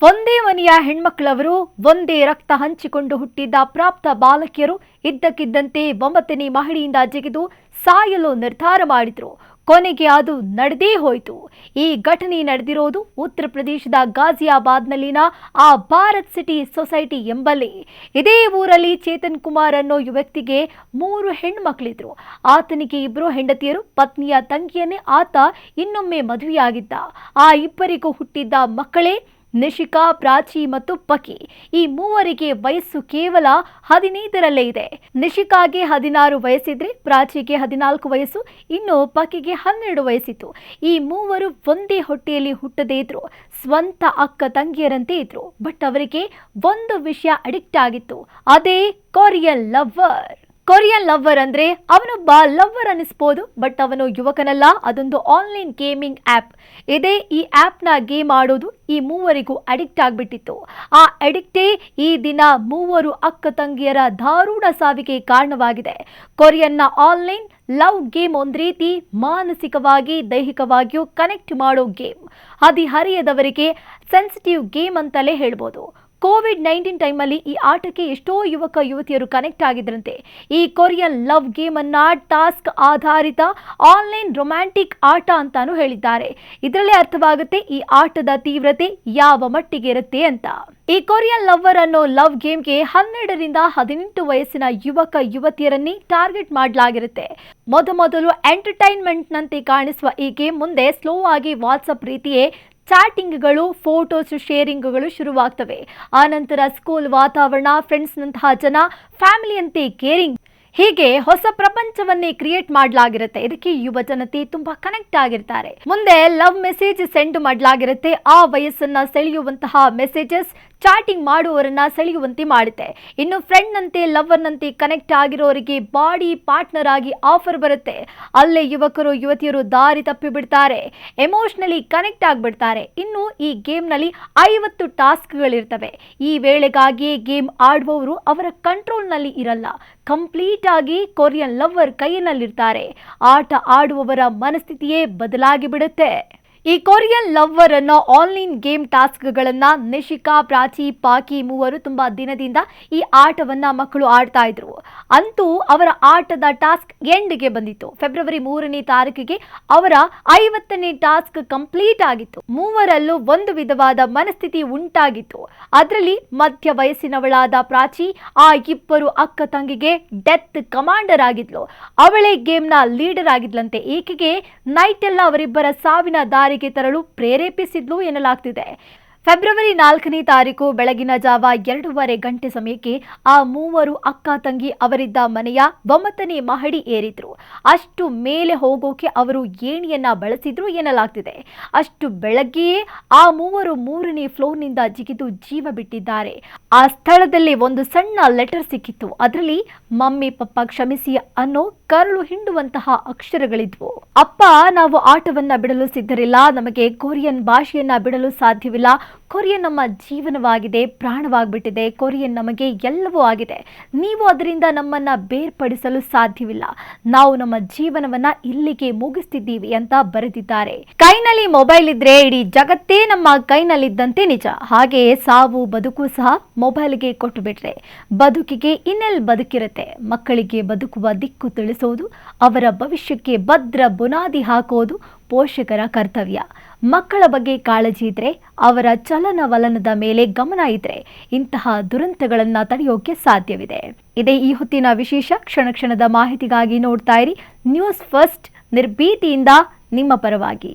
ಒಂದೇ ಮನೆಯ ಹೆಣ್ಮಕ್ಳವರು ಒಂದೇ ರಕ್ತ ಹಂಚಿಕೊಂಡು ಹುಟ್ಟಿದ್ದ ಪ್ರಾಪ್ತ ಬಾಲಕಿಯರು ಇದ್ದಕ್ಕಿದ್ದಂತೆ 9ನೇ ಮಹಡಿಯಿಂದ ಜಿಗಿದು ಸಾಯಲು ನಿರ್ಧಾರ ಮಾಡಿದ್ರು. ಕೊನೆಗೆ ಅದು ನಡೆದೇ ಹೋಯಿತು. ಈ ಘಟನೆ ನಡೆದಿರೋದು ಉತ್ತರ ಪ್ರದೇಶದ ಗಾಜಿಯಾಬಾದ್ನಲ್ಲಿನ ಆ ಭಾರತ್ ಸಿಟಿ ಸೊಸೈಟಿ ಎಂಬಲ್ಲಿ. ಇದೇ ಊರಲ್ಲಿ ಚೇತನ್ ಕುಮಾರ್ ಅನ್ನೋ ವ್ಯಕ್ತಿಗೆ 3 ಹೆಣ್ಮಕ್ಳಿದ್ರು. ಆತನಿಗೆ 2 ಹೆಂಡತಿಯರು, ಪತ್ನಿಯ ತಂಗಿಯನ್ನೇ ಆತ ಇನ್ನೊಮ್ಮೆ ಮದುವೆಯಾಗಿದ್ದ. ಆ ಇಬ್ಬರಿಗೂ ಹುಟ್ಟಿದ್ದ ಮಕ್ಕಳೇ ನಿಶಿಕಾ, ಪ್ರಾಚಿ ಮತ್ತು ಪಕಿ. ಈ ಮೂವರಿಗೆ ವಯಸ್ಸು ಕೇವಲ 15ರಲ್ಲೇ ಇದೆ. ನಿಶಿಕಾಗೆ 16 ವಯಸ್ಸಿದ್ರೆ, ಪ್ರಾಚಿಗೆ 14 ವಯಸ್ಸು, ಇನ್ನು ಪಕಿಗೆ 12 ವಯಸ್ಸಿತ್ತು. ಈ ಮೂವರು ಒಂದೇ ಹೊಟ್ಟೆಯಲ್ಲಿ ಹುಟ್ಟದೇ ಇದ್ರು, ಸ್ವಂತ ಅಕ್ಕ ತಂಗಿಯರಂತೆ ಇದ್ರು. ಬಟ್ ಅವರಿಗೆ ಒಂದು ವಿಷಯ ಅಡಿಕ್ಟ್ ಆಗಿತ್ತು, ಅದೇ ಕೊರಿಯನ್ ಲವ್ವರ್. ಕೊರಿಯನ್ ಲವ್ವರ್ ಅಂದ್ರೆ ಅವನೊಬ್ಬ ಲವ್ವರ್ ಅನಿಸ್ಬೋದು, ಬಟ್ ಅವನು ಯುವಕನಲ್ಲ. ಅದೊಂದು ಆನ್ಲೈನ್ ಗೇಮಿಂಗ್ ಆ್ಯಪ್ ಇದೆ. ಈ ಆ್ಯಪ್ನ ಗೇಮ್ ಆಡೋದು ಈ ಮೂವರಿಗೂ ಅಡಿಕ್ಟ್ ಆಗಿಬಿಟ್ಟಿತ್ತು. ಆ ಅಡಿಕ್ಟೇ ಈ ದಿನ 3 ಅಕ್ಕ ತಂಗಿಯರ ದಾರುಣ ಸಾವಿಗೆ ಕಾರಣವಾಗಿದೆ. ಕೊರಿಯನ್ನ ಆನ್ಲೈನ್ ಲವ್ ಗೇಮ್ ಒಂದು ರೀತಿ ಮಾನಸಿಕವಾಗಿ ದೈಹಿಕವಾಗಿಯೂ ಕನೆಕ್ಟ್ ಮಾಡೋ ಗೇಮ್. ಹದಿಹರೆಯದವರಿಗೆ ಸೆನ್ಸಿಟಿವ್ ಗೇಮ್ ಅಂತಲೇ ಹೇಳ್ಬೋದು. ಕೋವಿಡ್-19 ಟೈಮಲ್ಲಿ ಈ ಆಟಕ್ಕೆ ಎಷ್ಟೋ ಯುವಕ ಯುವತಿಯರು ಕನೆಕ್ಟ್ ಆಗಿದ್ರಂತೆ. ಈ ಕೊರಿಯನ್ ಲವ್ ಗೇಮ್ ಅನ್ನ ಟಾಸ್ಕ್ ಆಧಾರಿತ ಆನ್ಲೈನ್ ರೊಮ್ಯಾಂಟಿಕ್ ಆಟ ಅಂತಾನು ಹೇಳಿದ್ದಾರೆ. ಇದರಲ್ಲೇ ಅರ್ಥವಾಗುತ್ತೆ ಈ ಆಟದ ತೀವ್ರತೆ ಯಾವ ಮಟ್ಟಿಗೆ ಇರುತ್ತೆ ಅಂತ. ಈ ಕೊರಿಯನ್ ಲವ್ವರ್ ಅನ್ನೋ ಲವ್ ಗೇಮ್ಗೆ 12ರಿಂದ 18 ವಯಸ್ಸಿನ ಯುವಕ ಯುವತಿಯರನ್ನೇ ಟಾರ್ಗೆಟ್ ಮಾಡಲಾಗಿರುತ್ತೆ. ಮೊದಲು ಎಂಟರ್ಟೈನ್ಮೆಂಟ್ ನಂತೆ ಕಾಣಿಸುವ ಈ ಗೇಮ್ ಮುಂದೆ ಸ್ಲೋ ಆಗಿ ವಾಟ್ಸಪ್ ರೀತಿಯೇ ಚಾಟಿಂಗ್ಗಳು, ಫೋಟೋಸ್ ಶೇರಿಂಗ್ಗಳು ಶುರುವಾಗ್ತವೆ. ಆನಂತರ ಸ್ಕೂಲ್ ವಾತಾವರಣ, ಫ್ರೆಂಡ್ಸ್ನಂತಹ ಜನ, ಫ್ಯಾಮಿಲಿಯಂತೆ ಕೇರಿಂಗ್, ಹೀಗೆ ಹೊಸ ಪ್ರಪಂಚವನ್ನೇ ಕ್ರಿಯೇಟ್ ಮಾಡಲಾಗಿರುತ್ತೆ. ಇದಕ್ಕೆ ಯುವ ಜನತೆ ತುಂಬಾ ಕನೆಕ್ಟ್ ಆಗಿರ್ತಾರೆ. ಮುಂದೆ ಲವ್ ಮೆಸೇಜ್ ಸೆಂಡ್ ಮಾಡಲಾಗಿರುತ್ತೆ. ಆ ವಯಸ್ಸನ್ನ ಸೆಳೆಯುವಂತಹ ಮೆಸೇಜಸ್ ಚಾಟಿಂಗ್ ಮಾಡುವವರನ್ನ ಸೆಳೆಯುವಂತೆ ಮಾಡುತ್ತೆ. ಇನ್ನು ಫ್ರೆಂಡ್ ನಂತೆ, ಲವರ್ ನಂತೆ ಕನೆಕ್ಟ್ ಆಗಿರೋರಿಗೆ ಬಾಡಿ ಪಾರ್ಟ್ನರ್ ಆಗಿ ಆಫರ್ ಬರುತ್ತೆ. ಅಲ್ಲೇ ಯುವಕರು ಯುವತಿಯರು ದಾರಿ ತಪ್ಪಿ ಬಿಡ್ತಾರೆ, ಎಮೋಷನಲಿ ಕನೆಕ್ಟ್ ಆಗಿಬಿಡ್ತಾರೆ. ಇನ್ನು ಈ ಗೇಮ್ನಲ್ಲಿ 50 ಟಾಸ್ಕ್ಗಳಿರ್ತವೆ. ಈ ವೇಳೆಗಾಗಿ ಗೇಮ್ ಆಡುವವರು ಅವರ ಕಂಟ್ರೋಲ್ನಲ್ಲಿ ಇರಲ್ಲ, ಕಂಪ್ಲೀಟ್ ಆಗಿ ಕೊರಿಯನ್ ಲವ್ವರ್ ಕೈಯಲ್ಲಿರ್ತಾರೆ. ಆಟ ಆಡುವವರ ಮನಸ್ಥಿತಿಯೇ ಬದಲಾಗಿ ಬಿಡುತ್ತೆ. ಈ ಕೊರಿಯನ್ ಲವ್ವರ್ ಅನ್ನೋ ಆನ್ಲೈನ್ ಗೇಮ್ ಟಾಸ್ಕ್ಗಳನ್ನ ನಿಶಿಕಾ, ಪ್ರಾಚಿ, ಪಾಕಿ ಮೂವರು ತುಂಬಾ ದಿನದಿಂದ ಈ ಆಟವನ್ನ ಮಕ್ಕಳು ಆಡ್ತಾ ಇದ್ರು. ಅಂತೂ ಅವರ ಆಟದ ಟಾಸ್ಕ್ ಎಂಡ್ಗೆ ಬಂದಿತ್ತು. ಫೆಬ್ರವರಿ 3ನೇ ತಾರೀಕಿಗೆ ಅವರ 50ನೇ ಟಾಸ್ಕ್ ಕಂಪ್ಲೀಟ್ ಆಗಿತ್ತು. ಮೂವರಲ್ಲೂ ಒಂದು ವಿಧವಾದ ಮನಸ್ಥಿತಿ ಉಂಟಾಗಿತ್ತು. ಅದರಲ್ಲಿ ಮಧ್ಯ ವಯಸ್ಸಿನವಳಾದ ಪ್ರಾಚಿ ಆ ಇಬ್ಬರು ಅಕ್ಕ ತಂಗಿಗೆ ಡೆತ್ ಕಮಾಂಡರ್ ಆಗಿದ್ಲು. ಅವಳೇ ಗೇಮ್ನ ಲೀಡರ್ ಆಗಿದ್ಲಂತೆ. ಈಕೆಗೆ ನೈಟ್ ಎಲ್ಲ ಅವರಿಬ್ಬರ ಸಾವಿನ ದಾರಿಗೆ ತರಲು ಪ್ರೇರೇಪಿಸಿದ್ಲು ಎನ್ನಲಾಗ್ತಿದೆ. ಫೆಬ್ರವರಿ 4ನೇ ತಾರೀಕು ಬೆಳಗಿನ ಜಾವ 2:30 ಗಂಟೆ ಸಮಯಕ್ಕೆ ಆ ಮೂವರು ಅಕ್ಕ ತಂಗಿ ಅವರಿದ್ದ ಮನೆಯ 9ನೇ ಮಹಡಿ ಏರಿದ್ರು. ಅಷ್ಟು ಮೇಲೆ ಹೋಗೋಕೆ ಅವರು ಏಣಿಯನ್ನ ಬಳಸಿದ್ರು ಎನ್ನಲಾಗ್ತಿದೆ. ಅಷ್ಟು ಬೆಳಗ್ಗೆಯೇ ಆ ಮೂವರು 3ನೇ ಫ್ಲೋರ್ನಿಂದ ಜಿಗಿದು ಜೀವ ಬಿಟ್ಟಿದ್ದಾರೆ. ಆ ಸ್ಥಳದಲ್ಲಿ ಒಂದು ಸಣ್ಣ ಲೆಟರ್ ಸಿಕ್ಕಿತ್ತು. ಅದರಲ್ಲಿ ಮಮ್ಮಿ ಪಪ್ಪ ಕ್ಷಮಿಸಿ ಅನ್ನೋ ಕರುಳು ಹಿಂಡುವಂತಹ ಅಕ್ಷರಗಳಿದ್ವು. ಅಪ್ಪ, ನಾವು ಆಟವನ್ನ ಬಿಡಲು ಸಿದ್ಧರಿಲ್ಲ. ನಮಗೆ ಕೊರಿಯನ್ ಭಾಷೆಯನ್ನ ಬಿಡಲು ಸಾಧ್ಯವಿಲ್ಲ. ಕೊರಿಯನ್ ನಮ್ಮ ಜೀವನವಾಗಿದೆ, ಪ್ರಾಣವಾಗ್ಬಿಟ್ಟಿದೆ. ಕೊರಿಯನ್ ನಮಗೆ ಎಲ್ಲವೂ ಆಗಿದೆ. ನೀವು ಅದರಿಂದ ನಮ್ಮನ್ನ ಬೇರ್ಪಡಿಸಲು ಸಾಧ್ಯವಿಲ್ಲ. ನಾವು ನಮ್ಮ ಜೀವನವನ್ನ ಇಲ್ಲಿಗೆ ಮುಗಿಸ್ತಿದ್ದೀವಿ ಅಂತ ಬರೆದಿದ್ದಾರೆ. ಕೈನಲ್ಲಿ ಮೊಬೈಲ್ ಇದ್ರೆ ಇಡೀ ಜಗತ್ತೇ ನಮ್ಮ ಕೈನಲ್ಲಿದ್ದಂತೆ ನಿಜ. ಹಾಗೆ ಸಾವು ಬದುಕು ಸಹ ಮೊಬೈಲ್ಗೆ ಕೊಟ್ಟು ಬಿಟ್ರೆ ಬದುಕಿಗೆ ಇನ್ನೆಲ್ಲಿ ಬದುಕಿರುತ್ತೆ. ಮಕ್ಕಳಿಗೆ ಬದುಕುವ ದಿಕ್ಕು ತಿಳಿಸೋದು, ಅವರ ಭವಿಷ್ಯಕ್ಕೆ ಭದ್ರ ಬುನಾದಿ ಹಾಕೋದು ಪೋಷಕರ ಕರ್ತವ್ಯ. ಮಕ್ಕಳ ಬಗ್ಗೆ ಕಾಳಜಿ ಇದ್ರೆ, ಅವರ ಚಲನವಲನದ ಮೇಲೆ ಗಮನ ಇದ್ರೆ ಇಂತಹ ದುರಂತಗಳನ್ನ ತಡೆಯೋಕೆ ಸಾಧ್ಯವಿದೆ. ಇದೇ ಈ ಹೊತ್ತಿನ ವಿಶೇಷ. ಕ್ಷಣ ಕ್ಷಣದ ಮಾಹಿತಿಗಾಗಿ ನೋಡ್ತಾ ಇರಿ ನ್ಯೂಸ್ ಫಸ್ಟ್, ನಿರ್ಭೀತಿಯಿಂದ ನಿಮ್ಮ ಪರವಾಗಿ.